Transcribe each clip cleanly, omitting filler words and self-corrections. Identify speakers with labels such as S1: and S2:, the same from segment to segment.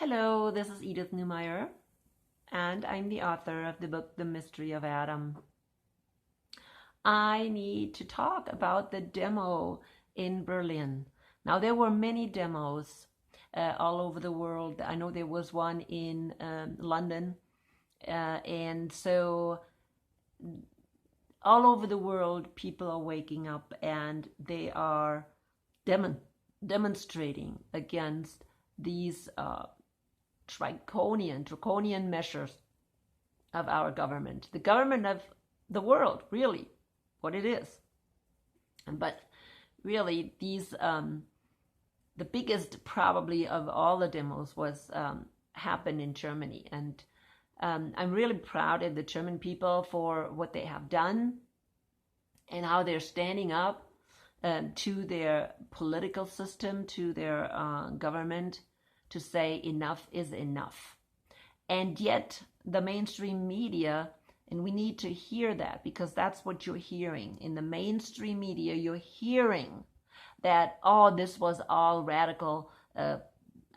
S1: Hello, this is Edith Neumeyer, and I'm the author of the book The Mystery of Adam. I need to talk about the demo in Berlin. Now, there were many demos all over the world. I know there was one in London, and so all over the world, people are waking up and they are demonstrating against these draconian measures of our government, the government of the world, really, what it is. But really, these the biggest probably of all the demos was happened in Germany, and I'm really proud of the German people for what they have done and how they're standing up to their political system, to their government, to say enough is enough. And yet the mainstream media, and we need to hear that because that's what you're hearing. In the mainstream media, you're hearing that, oh, this was all radical,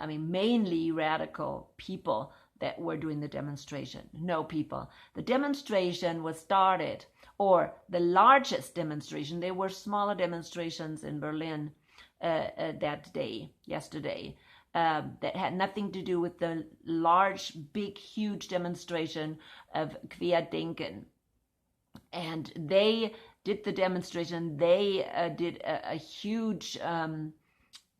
S1: mainly radical people that were doing the demonstration. No, people. The demonstration was started, or the largest demonstration, there were smaller demonstrations in Berlin that day, yesterday, that had nothing to do with the large, big, huge demonstration of Querdenken. And they did the demonstration. They did a huge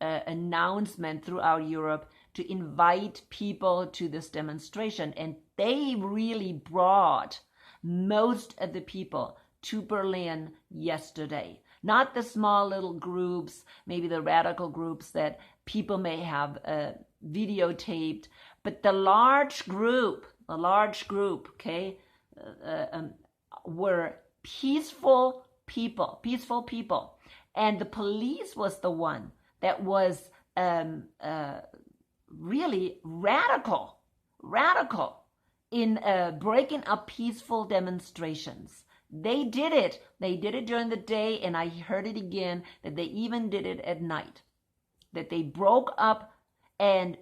S1: announcement throughout Europe to invite people to this demonstration. And they really brought most of the people to Berlin yesterday. Not the small little groups, maybe the radical groups that people may have videotaped, but the large group, okay, were peaceful people. And the police was the one that was really radical in breaking up peaceful demonstrations. They did it during the day, and I heard it again, that they even did it at night, that they broke up and,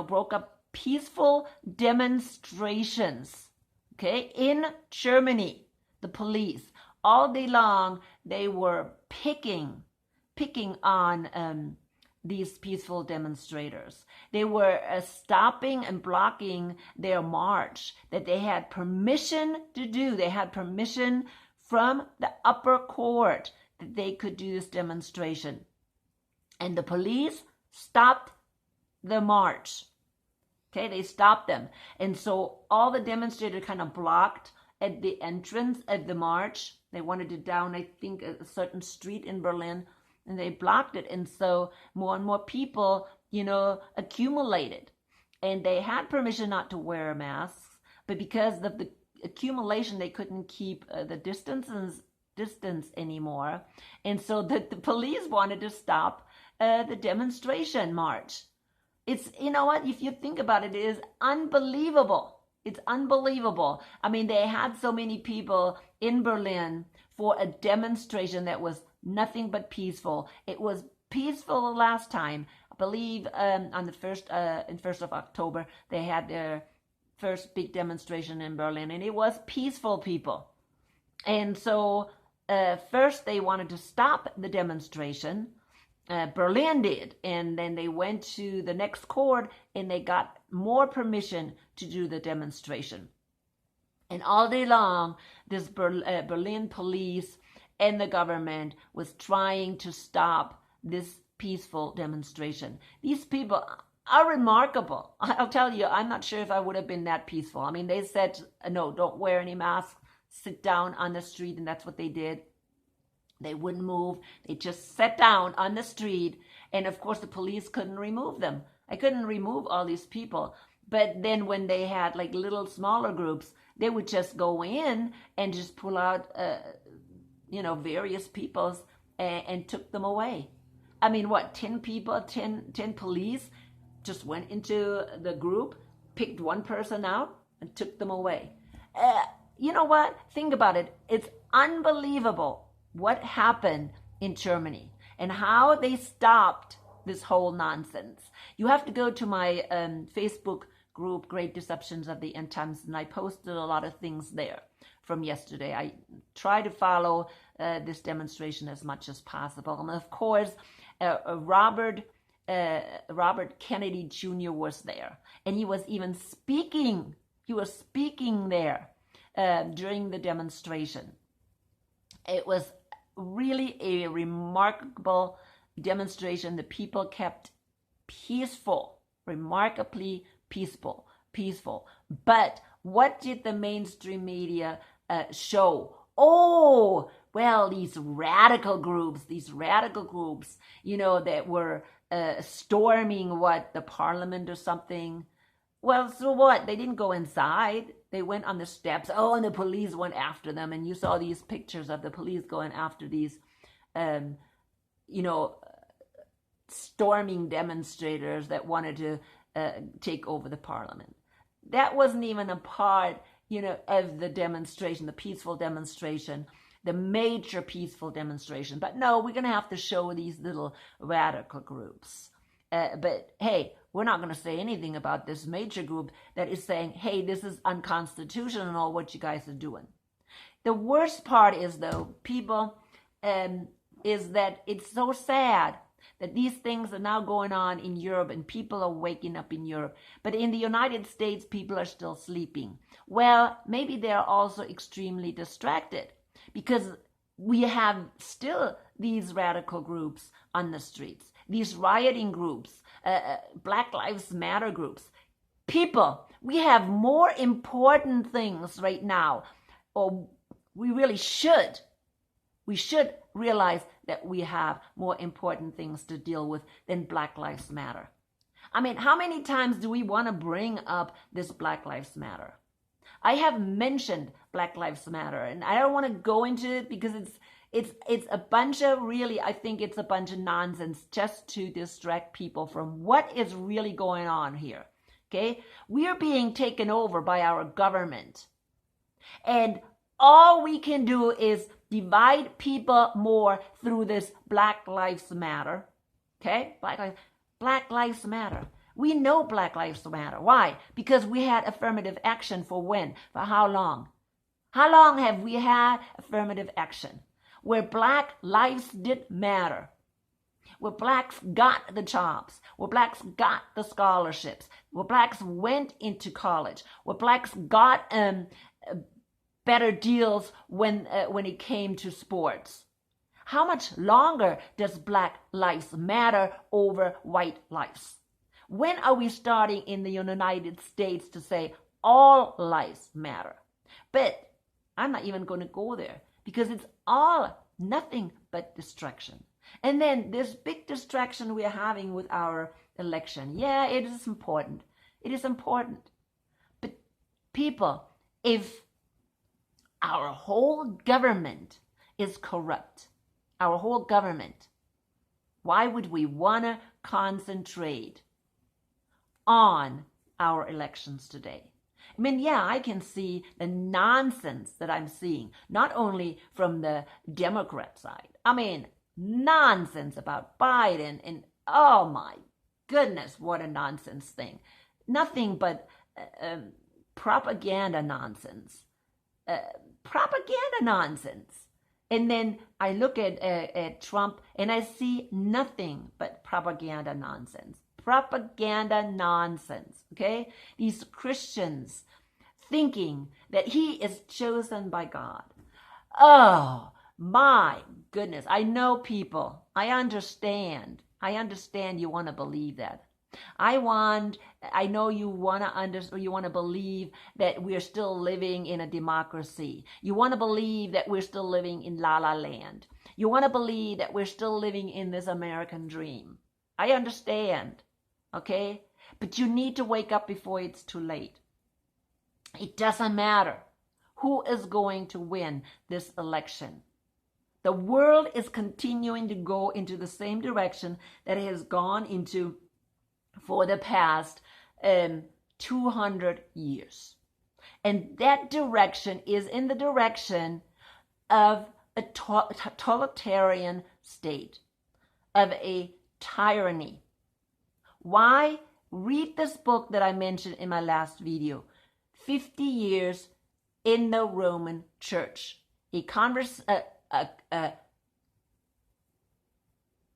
S1: broke up peaceful demonstrations, okay, in Germany. The police, all day long, they were picking on these peaceful demonstrators. They were stopping and blocking their march that they had permission to do. They had permission from the upper court that they could do this demonstration. And the police stopped the march. Okay, they stopped them. And so all the demonstrators kind of blocked at the entrance of the march. They wanted it down, I think, a certain street in Berlin, and they blocked it. And so more and more people, accumulated. And they had permission not to wear masks, but because of the accumulation, they couldn't keep the distance anymore. And so the police wanted to stop the demonstration march. It's, if you think about it, it is unbelievable. It's unbelievable. I mean, they had so many people in Berlin for a demonstration that was nothing but peaceful. It was peaceful the last time. I believe on the 1st of October, they had their first big demonstration in Berlin, and it was peaceful, people. And so first they wanted to stop the demonstration. Berlin did, and then they went to the next court and they got more permission to do the demonstration. And all day long, this Berlin police and the government was trying to stop this peaceful demonstration. These people are remarkable. I'll tell you, I'm not sure if I would have been that peaceful. I mean, they said, no, don't wear any masks, sit down on the street, and that's what they did. They wouldn't move. They just sat down on the street. And of course, the police couldn't remove them. I couldn't remove all these people. But then when they had like little smaller groups, they would just go in and just pull out, various peoples and took them away. I mean, 10 people, 10 police just went into the group, picked one person out and took them away. You know what? Think about it. It's unbelievable what happened in Germany and how they stopped this whole nonsense. You have to go to my Facebook group, Great Deceptions of the End Times, and I posted a lot of things there from yesterday. I try to follow this demonstration as much as possible. And of course, Robert Kennedy Jr. was there, and he was even speaking. He was speaking there during the demonstration. It was really a remarkable demonstration. The people kept peaceful, remarkably peaceful. But what did the mainstream media show? Oh, well, these radical groups, that were storming the parliament or something. Well, so what? They didn't go inside. They went on the steps. Oh, and the police went after them. And you saw these pictures of the police going after these, storming demonstrators that wanted to take over the parliament. That wasn't even a part, of the demonstration, the peaceful demonstration, the major peaceful demonstration. But no, we're going to have to show these little radical groups. But hey, we're not going to say anything about this major group that is saying, hey, this is unconstitutional, what you guys are doing. The worst part is, though, people, is that it's so sad that these things are now going on in Europe and people are waking up in Europe. But in the United States, people are still sleeping. Well, maybe they're also extremely distracted because we have still these radical groups on the streets, these rioting groups, Black Lives Matter groups. People, we have more important things right now, or we really should. We should realize that we have more important things to deal with than Black Lives Matter. I mean, how many times do we want to bring up this Black Lives Matter? I have mentioned Black Lives Matter, and I don't want to go into it because it's a bunch of I think it's a bunch of nonsense just to distract people from what is really going on here. Okay? We are being taken over by our government. And all we can do is divide people more through this Black Lives Matter. Okay? Black Lives Matter. We know Black Lives Matter. Why? Because we had affirmative action for when? For how long? How long have we had affirmative action? Where Black lives did matter. Where Blacks got the jobs. Where Blacks got the scholarships. Where Blacks went into college. Where Blacks got better deals when it came to sports. How much longer does Black lives matter over white lives? When are we starting in the United States to say all lives matter? But I'm not even going to go there because it's all nothing but distraction. And then this big distraction we're having with our election. Yeah, it is important. It is important. But people, if our whole government is corrupt, our whole government, why would we want to concentrate on our elections today? I mean, yeah, I can see the nonsense that I'm seeing, not only from the Democrat side. I mean, nonsense about Biden and oh my goodness, what a nonsense thing. Nothing but propaganda nonsense. Propaganda nonsense. And then I look at Trump and I see nothing but propaganda nonsense. Propaganda nonsense, okay? These Christians thinking that he is chosen by God. Oh, my goodness. I know people. I understand you want to believe that. I know you want to believe that we're still living in a democracy. You want to believe that we're still living in La La Land. You want to believe that we're still living in this American dream. I understand, okay? But you need to wake up before it's too late. It doesn't matter who is going to win this election. The world is continuing to go into the same direction that it has gone into for the past 200 years. And that direction is in the direction of a totalitarian state, of a tyranny, Why? Read this book that I mentioned in my last video, 50 Years in the Roman Church.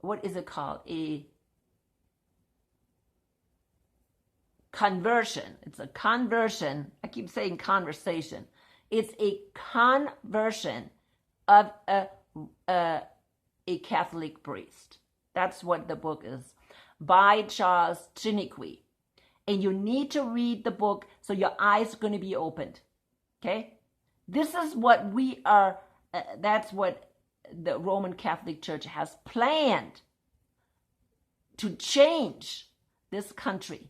S1: What is it called? A conversion. It's a conversion. I keep saying conversation. It's a conversion of a Catholic priest. That's what the book is, by Charles Chiniquy. And you need to read the book so your eyes are going to be opened. Okay? This is what we are, that's what the Roman Catholic Church has planned to change this country,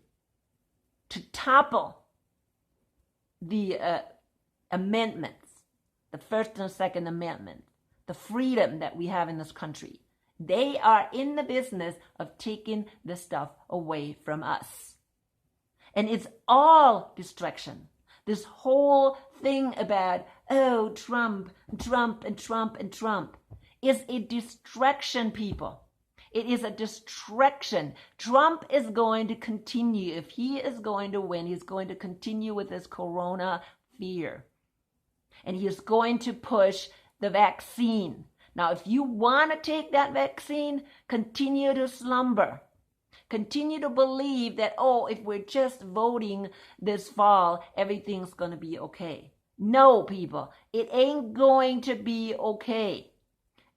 S1: to topple the amendments, the First and Second Amendment, the freedom that we have in this country. They are in the business of taking this stuff away from us. And it's all distraction. This whole thing about, oh, Trump is a distraction, people. It is a distraction. Trump is going to continue. If he is going to win, he's going to continue with this corona fear. And he is going to push the vaccine. Now, if you want to take that vaccine, continue to slumber. Continue to believe that, oh, if we're just voting this fall, everything's going to be okay. No, people, it ain't going to be okay.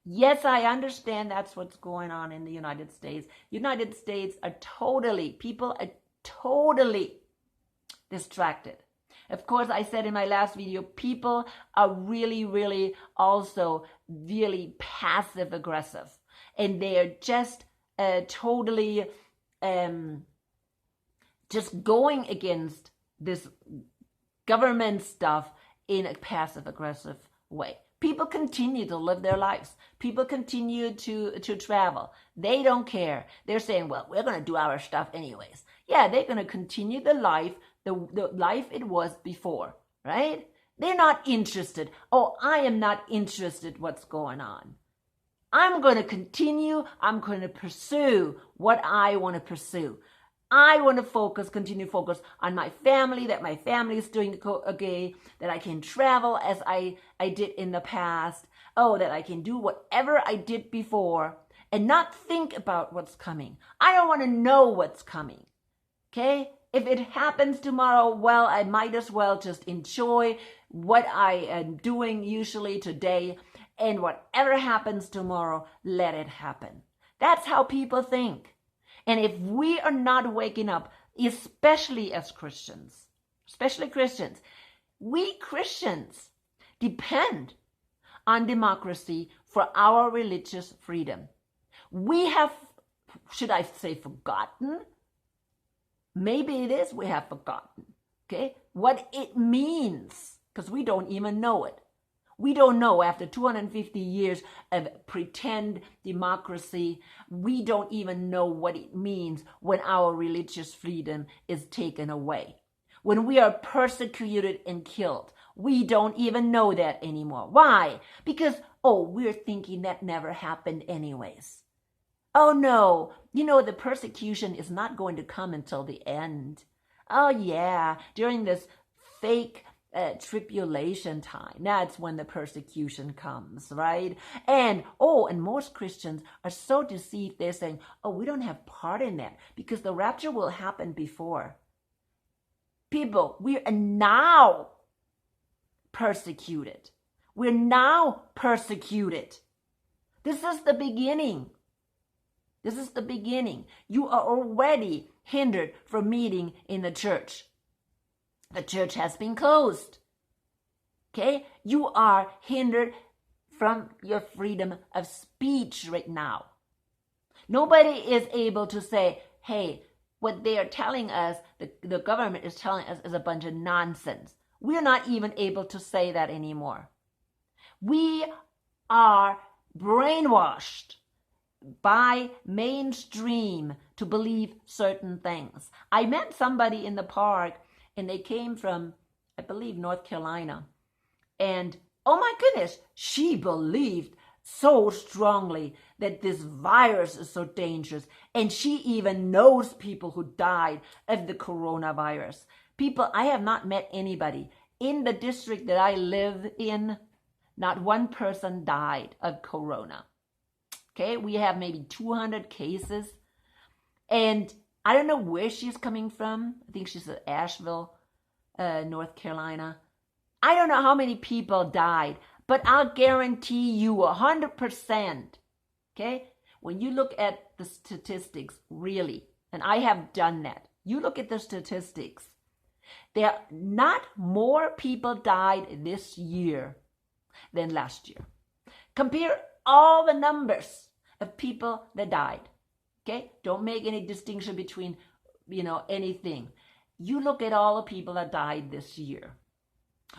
S1: Yes, I understand that's what's going on in the United States. United States people are totally distracted. Of course, I said in my last video, people are really also really passive aggressive. And they are just totally just going against this government stuff in a passive aggressive way. People continue to live their lives. People continue to travel. They don't care. They're saying, well, we're going to do our stuff anyways. Yeah, they're going to continue the life it was before, right? They're not interested. Oh, I am not interested what's going on. I'm going to continue. I'm going to pursue what I want to pursue. I want to continue to focus on my family, that my family is doing okay, that I can travel as I did in the past. Oh, that I can do whatever I did before and not think about what's coming. I don't want to know what's coming. Okay? If it happens tomorrow, well, I might as well just enjoy what I am doing usually today, and whatever happens tomorrow, let it happen. That's how people think. And if we are not waking up, especially as Christians, we Christians depend on democracy for our religious freedom. We have, should I say, forgotten? Maybe it is we have forgotten, okay, what it means, because we don't even know it. We don't know, after 250 years of pretend democracy, we don't even know what it means when our religious freedom is taken away. When we are persecuted and killed, we don't even know that anymore. Why? Because, we're thinking that never happened anyways. Oh no, the persecution is not going to come until the end. Oh yeah, during this fake tribulation time, that's when the persecution comes, right? And most Christians are so deceived. They're saying, we don't have part in that because the rapture will happen before. People, we are now persecuted. We're now persecuted. This is the beginning. This is the beginning. You are already hindered from meeting in the church. The church has been closed. Okay? You are hindered from your freedom of speech right now. Nobody is able to say, hey, what they are telling us, the government is telling us, is a bunch of nonsense. We're not even able to say that anymore. We are brainwashed by mainstream to believe certain things. I met somebody in the park, and they came from, I believe, North Carolina. And oh my goodness, she believed so strongly that this virus is so dangerous. And she even knows people who died of the coronavirus. People, I have not met anybody in the district that I live in. Not one person died of corona. Okay, we have maybe 200 cases. And I don't know where she's coming from. I think she's at Asheville, North Carolina. I don't know how many people died, but I'll guarantee you 100%. Okay, when you look at the statistics, really, and I have done that, you look at the statistics, there are not more people died this year than last year. Compare all the numbers of people that died. Okay, don't make any distinction between, anything. You look at all the people that died this year,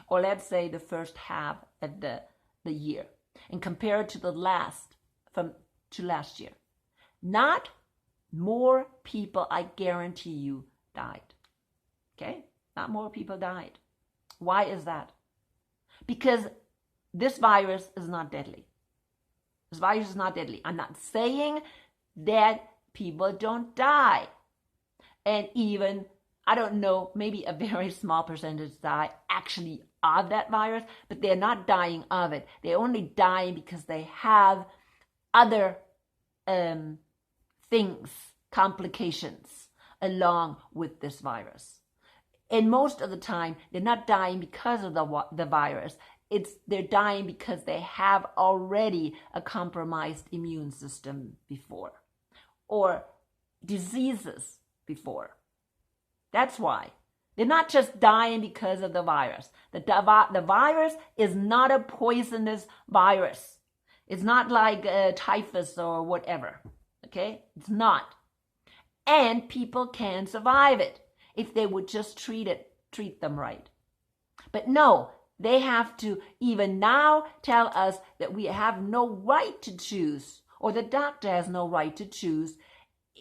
S1: or let's say the first half of the year, and compare it to last year. Not more people, I guarantee you, died. Okay, not more people died. Why is that? Because this virus is not deadly. This virus is not deadly. I'm not saying that people don't die. And even, I don't know, maybe a very small percentage die actually of that virus, but they're not dying of it. They're only dying because they have other things, complications along with this virus. And most of the time, they're not dying because of the virus. They're dying because they have already a compromised immune system before, or diseases before. That's why. They're not just dying because of the virus. The virus is not a poisonous virus. It's not like typhus or whatever. Okay? It's not. And people can survive it if they would just treat them right. But no, they have to even now tell us that we have no right to choose, or the doctor has no right to choose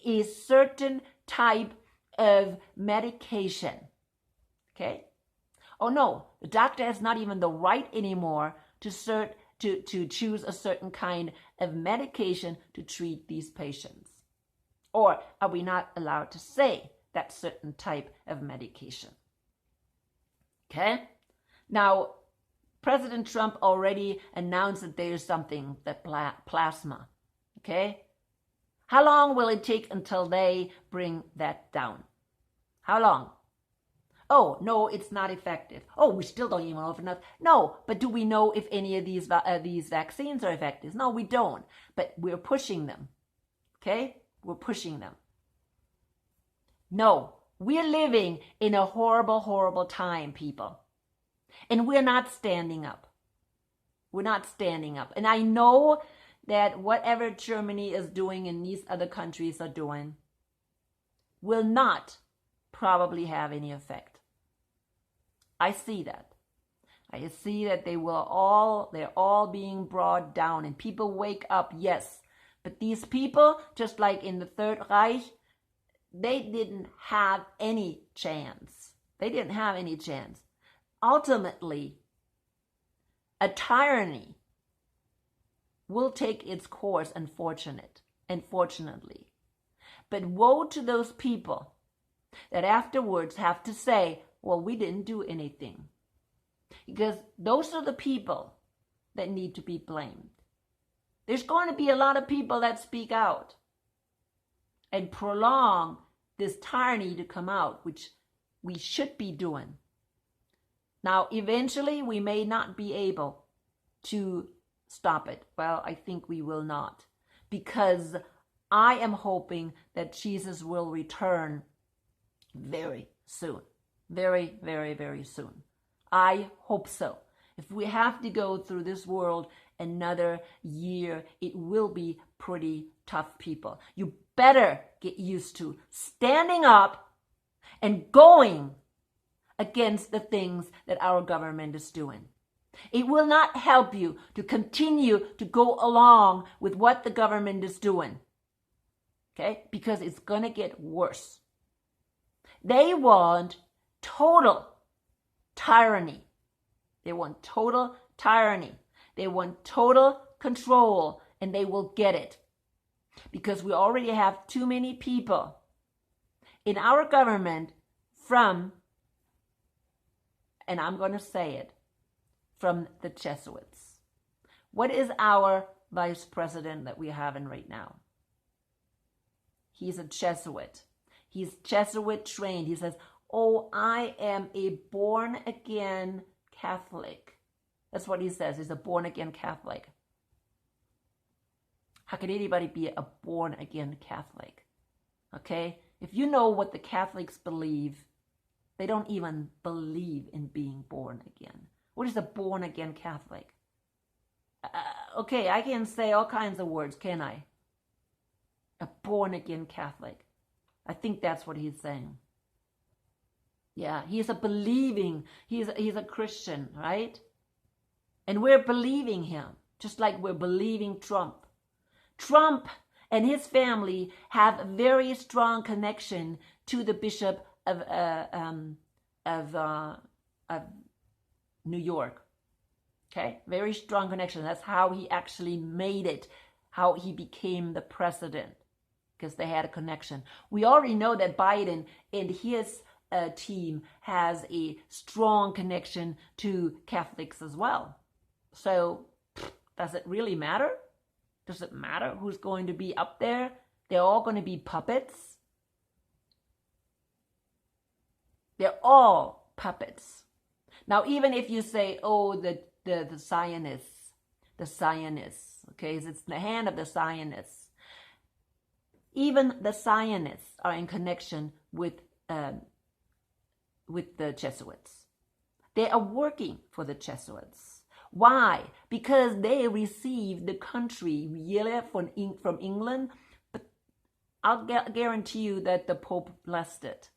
S1: a certain type of medication. Okay? Oh no, the doctor has not even the right anymore to choose a certain kind of medication to treat these patients. Or are we not allowed to say that certain type of medication? Okay? Now, President Trump already announced that there's something, that plasma. Okay? How long will it take until they bring that down? How long? Oh, no, it's not effective. Oh, we still don't even know if enough. No, but do we know if any of these vaccines are effective? No, we don't. But we're pushing them. Okay? We're pushing them. No, we're living in a horrible, horrible time, people. And we're not standing up. We're not standing up. And I know that whatever Germany is doing and these other countries are doing will not probably have any effect. I see that. I see that they're all being brought down, and people wake up, yes. But these people, just like in the Third Reich, they didn't have any chance. They didn't have any chance. Ultimately, a tyranny will take its course, unfortunately. But woe to those people that afterwards have to say, well, we didn't do anything. Because those are the people that need to be blamed. There's going to be a lot of people that speak out and prolong this tyranny to come out, which we should be doing. Now, eventually, we may not be able to stop it. Well, I think we will not, because I am hoping that Jesus will return very soon. Very, very, very soon. I hope so. If we have to go through this world another year, it will be pretty tough, people. You better get used to standing up and going against the things that our government is doing. It will not help you to continue to go along with what the government is doing. Okay? Because it's going to get worse. They want total tyranny. They want total tyranny. They want total control, and they will get it. Because we already have too many people in our government from, and I'm going to say it, from the Jesuits. What is our vice president that we're having right now? He's a Jesuit. He's Jesuit trained. He says, oh, I am a born again Catholic. That's what he says. He's a born again Catholic. How can anybody be a born again Catholic? Okay? If you know what the Catholics believe, they don't even believe in being born again. What is a born again Catholic? Okay, I can say all kinds of words, can I? A born again Catholic. I think that's what he's saying. Yeah, he's a believing, he's a Christian, right? And we're believing him, just like we're believing Trump. Trump and his family have a very strong connection to the Bishop of New York. Okay, very strong connection. That's how he actually made it, how he became the president, because they had a connection. We already know that Biden and his team has a strong connection to Catholics as well. So, does it really matter? Does it matter who's going to be up there? They're all going to be puppets. They're all puppets. Now, even if you say, oh, the Zionists, okay, it's the hand of the Zionists. Even the Zionists are in connection with the Jesuits. They are working for the Jesuits. Why? Because they received the country from England, but I'll guarantee you that the Pope blessed it.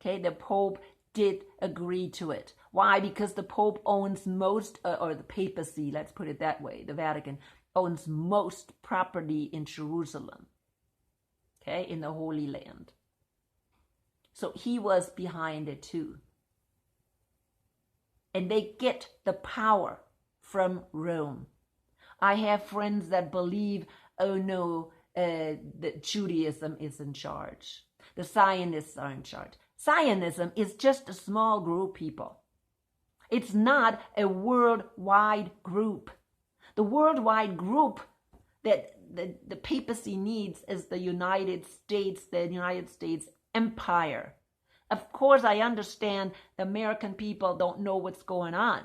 S1: Okay, the Pope did agree to it. Why? Because the Pope owns most, or the papacy, let's put it that way, the Vatican, owns most property in Jerusalem, okay, in the Holy Land. So he was behind it too. And they get the power from Rome. I have friends that believe, oh no, that Judaism is in charge. The Zionists are in charge. Zionism is just a small group, people. It's not a worldwide group. The worldwide group that the papacy needs is the United States empire. Of course, I understand the American people don't know what's going on.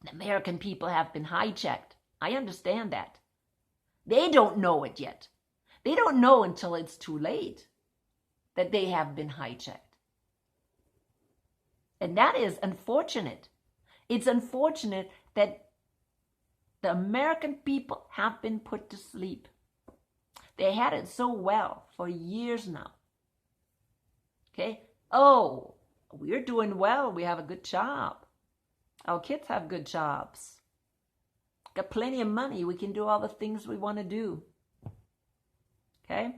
S1: The American people have been hijacked. I understand that. They don't know it yet. They don't know until it's too late that they have been hijacked. And that is unfortunate. It's unfortunate that the American people have been put to sleep. They had it so well for years now. Okay? Oh, we're doing well. We have a good job. Our kids have good jobs. Got plenty of money. We can do all the things we want to do. Okay?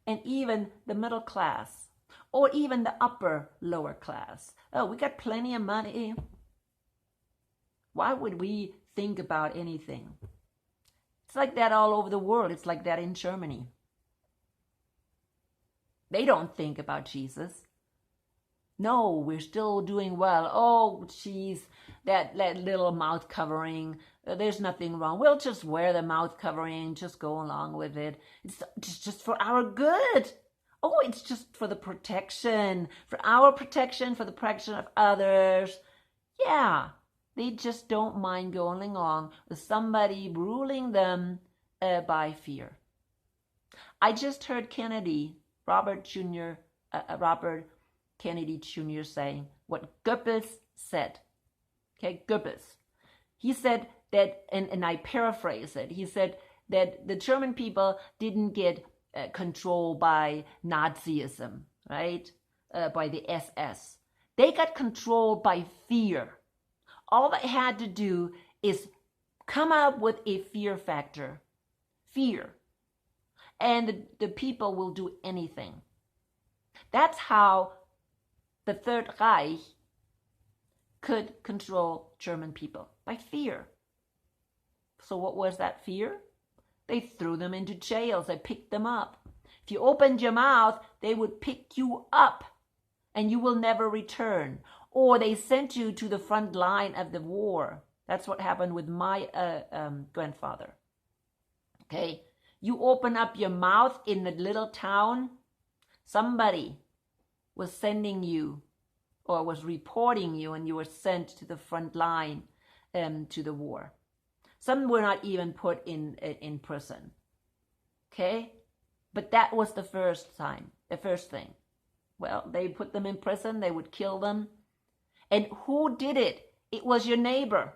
S1: And even the middle class, or even the upper lower class. Oh, we got plenty of money. Why would we think about anything? It's like that all over the world. It's like that in Germany. They don't think about Jesus. No, we're still doing well. Oh, geez, that little mouth covering. There's nothing wrong. We'll just wear the mouth covering, just go along with it. It's just for our good. Oh, it's just for the protection, for our protection, for the protection of others. Yeah, they just don't mind going along with somebody ruling them by fear. I just heard Robert Kennedy Jr. saying what Goebbels said. Okay, Goebbels. He said that, and I paraphrase it, he said that the German people didn't get control by Nazism, right? By the SS. They got controlled by fear. All they had to do is come up with a fear factor. Fear. And the people will do anything. That's how the Third Reich could control German people, by fear. So what was that fear? They threw them into jails. They picked them up. If you opened your mouth, they would pick you up and you will never return. Or they sent you to the front line of the war. That's what happened with my grandfather. Okay? You open up your mouth in a little town, somebody was sending you or was reporting you, and you were sent to the front line to the war. Some were not even put in prison. Okay? But that was the first thing. Well, they put them in prison, they would kill them. And who did it? It was your neighbor.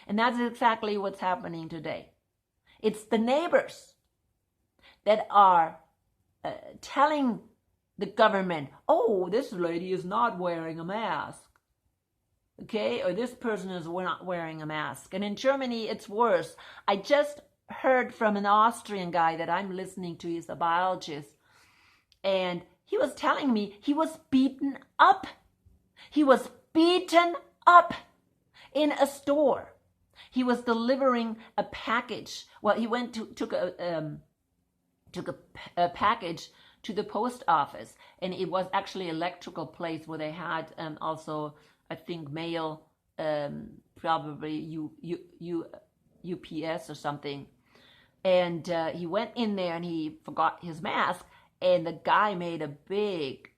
S1: And that's exactly what's happening today. It's the neighbors that are telling the government, oh, this lady is not wearing a mask. Okay? Or this person is not wearing a mask. And in Germany, it's worse. I just heard from an Austrian guy that I'm listening to. He's a biologist. And he was telling me he was beaten up. He was beaten up in a store. He was delivering a package. Well, he went to took a package to the post office, and it was actually an electrical place where they had also, I think, mail, probably UPS or something. And he went in there and he forgot his mask, and the guy made a big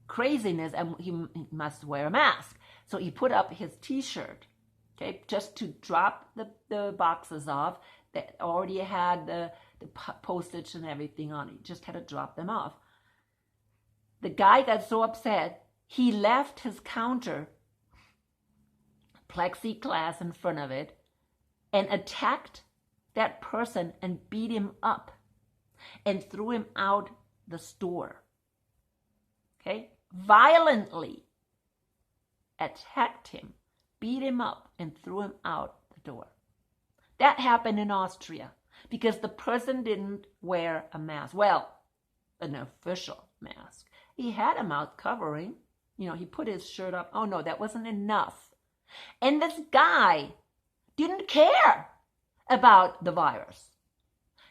S1: craziness, and he must wear a mask. So he put up his T-shirt, okay, just to drop the boxes off that already had the postage and everything on it. He just had to drop them off. The guy got so upset, he left his counter, plexiglass in front of it, and attacked that person and beat him up and threw him out the store. Okay? Violently attacked him, beat him up, and threw him out the door. That happened in Austria because the person didn't wear a mask. Well, an official mask. He had a mouth covering. He put his shirt up. Oh no, that wasn't enough. And this guy didn't care about the virus.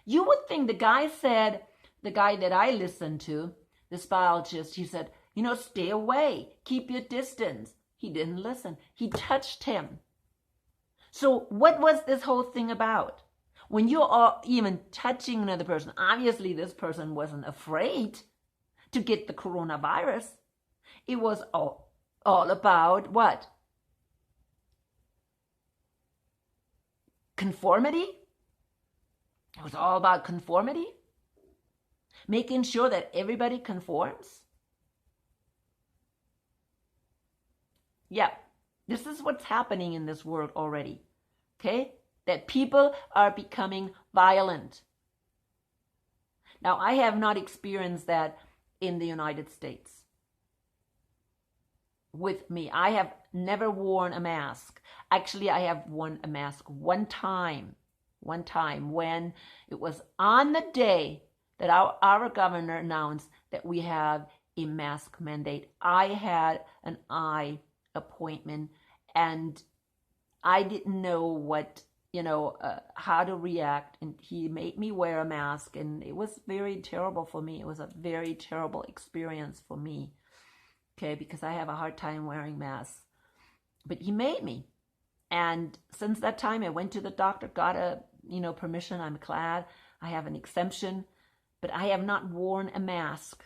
S1: You would think the guy that I listened to, this biologist, he said, stay away, keep your distance. He didn't listen. He touched him. So what was this whole thing about? When you are even touching another person, obviously this person wasn't afraid to get the coronavirus. It was all about what? Conformity? It was all about conformity? Making sure that everybody conforms? Yeah, this is what's happening in this world already. Okay? That people are becoming violent. Now, I have not experienced that in the United States. With me, I have never worn a mask. Actually, I have worn a mask one time when it was on the day that our governor announced that we have a mask mandate. I had an eye appointment and I didn't know what, how to react, and he made me wear a mask, and it was very terrible for me. It was a very terrible experience for me, okay, because I have a hard time wearing masks. But he made me, and since that time I went to the doctor, got a permission. I'm glad I have an exemption, but I have not worn a mask,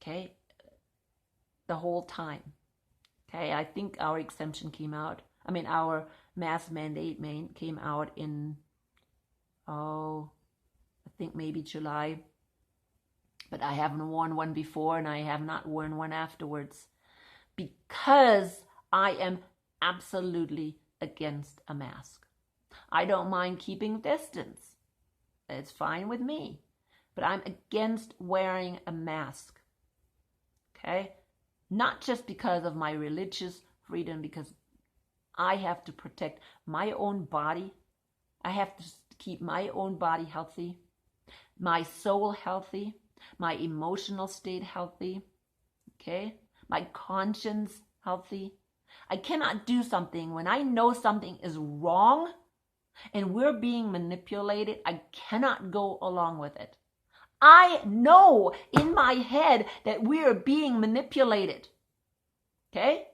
S1: okay, the whole time. Okay, I think our exemption came out. Our mask mandate came out in, I think maybe July. But I haven't worn one before, and I have not worn one afterwards because I am absolutely against a mask. I don't mind keeping distance. It's fine with me. But I'm against wearing a mask. Okay? Not just because of my religious freedom, because I have to protect my own body. I have to keep my own body healthy, my soul healthy, my emotional state healthy, okay? My conscience healthy. I cannot do something when I know something is wrong and we're being manipulated, I cannot go along with it. I know in my head that we are being manipulated. Okay?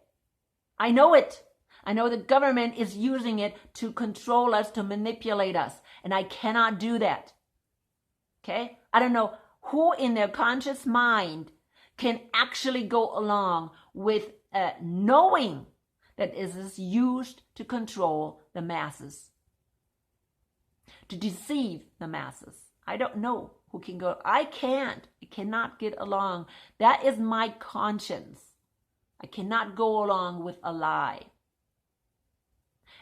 S1: I know it. I know the government is using it to control us, to manipulate us, and I cannot do that. Okay? I don't know who in their conscious mind can actually go along with knowing that this is used to control the masses, to deceive the masses. I don't know who can go. I cannot get along. That is my conscience. I cannot go along with a lie.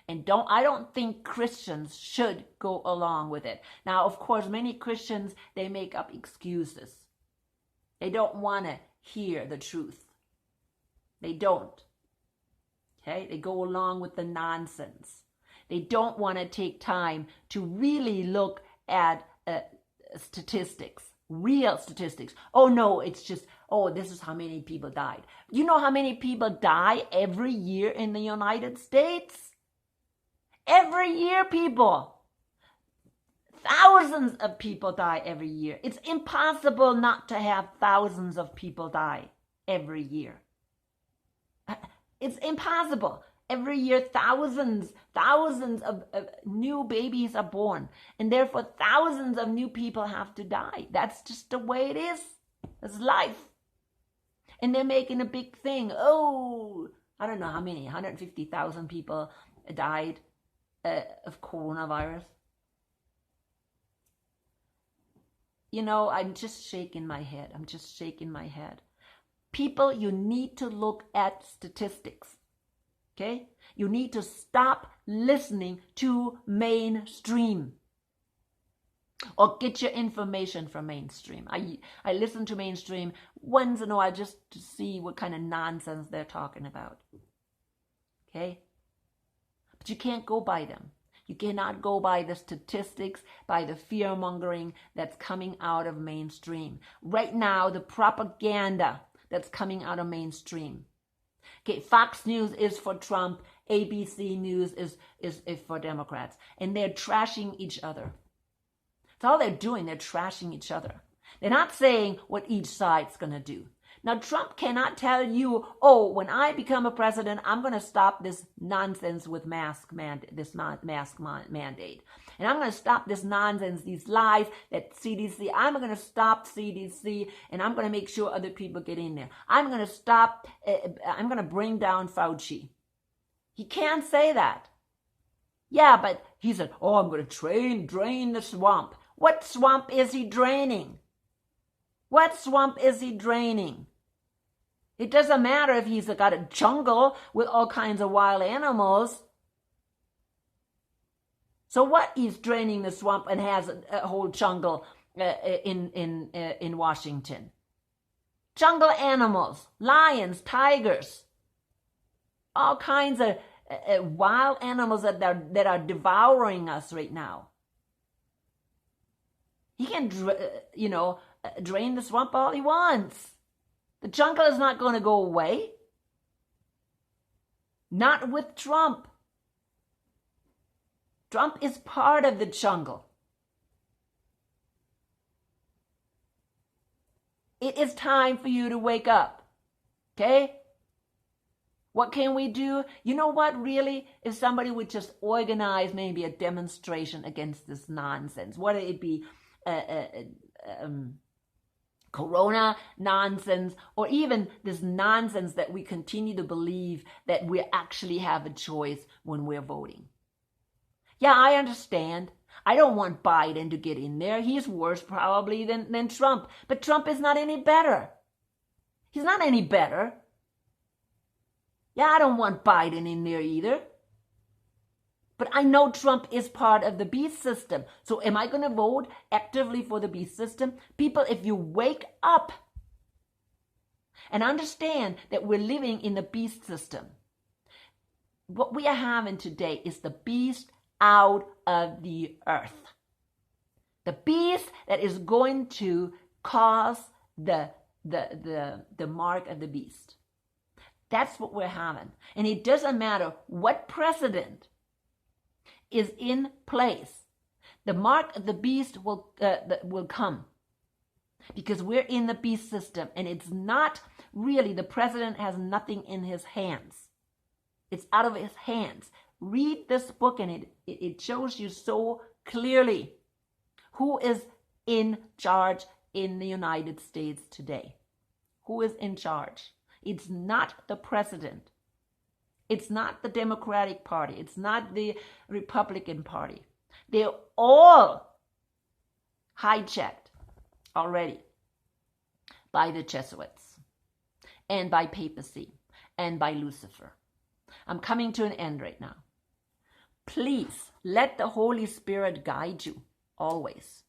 S1: And I don't think Christians should go along with it. Now, of course, many Christians, they make up excuses. They don't want to hear the truth. They don't. Okay? They go along with the nonsense. They don't want to take time to really look at statistics, real statistics. Oh no, it's just, this is how many people died. You know how many people die every year in the United States? Every year, people. Thousands of people die every year. It's impossible not to have thousands of people die every year. It's impossible. Every year, thousands of new babies are born. And therefore, thousands of new people have to die. That's just the way it is. It's life. And they're making a big thing. I don't know how many, 150,000 people died of coronavirus. You know, I'm just shaking my head. People, you need to look at statistics. Okay? You need to stop listening to mainstream. Or get your information from mainstream. I listen to mainstream once in a while just to see what kind of nonsense they're talking about. Okay? But you can't go by them. You cannot go by the statistics, by the fear-mongering that's coming out of mainstream. Right now, the propaganda that's coming out of mainstream. Okay, Fox News is for Trump. ABC News is for Democrats. And they're trashing each other. That's all they're doing. They're trashing each other. They're not saying what each side's going to do. Now, Trump cannot tell you, when I become a president, I'm going to stop this nonsense with mask mandate. And I'm going to stop this nonsense, these lies that CDC, I'm going to stop CDC, and I'm going to make sure other people get in there. I'm going to bring down Fauci. He can't say that. Yeah, but he said, I'm going to drain the swamp. What swamp is he draining? What swamp is he draining? It doesn't matter if he's got a jungle with all kinds of wild animals. So what? He's draining the swamp and has a whole jungle in Washington. Jungle animals, lions, tigers, all kinds of wild animals that are devouring us right now. He can, drain the swamp all he wants. The jungle is not going to go away. Not with Trump. Trump is part of the jungle. It is time for you to wake up. Okay? What can we do? You know what, really? If somebody would just organize maybe a demonstration against this nonsense, whether it be Corona nonsense, or even this nonsense that we continue to believe that we actually have a choice when we're voting. Yeah, I understand. I don't want Biden to get in there. He's worse probably than Trump. But Trump is not any better. He's not any better. Yeah, I don't want Biden in there either. But I know Trump is part of the beast system. So am I going to vote actively for the beast system? People, if you wake up and understand that we're living in the beast system, what we are having today is the beast out of the earth. The beast that is going to cause the mark of the beast. That's what we're having. And it doesn't matter what president is in place, the mark of the beast will come, because we're in the beast system, and it's not really, the president has nothing in his hands. It's out of his hands. Read this book, and it shows you so clearly who is in charge in the United States today. Who is in charge? It's not the president. It's not the Democratic Party. It's not the Republican Party. They're all hijacked already by the Jesuits and by papacy and by Lucifer. I'm coming to an end right now. Please let the Holy Spirit guide you always.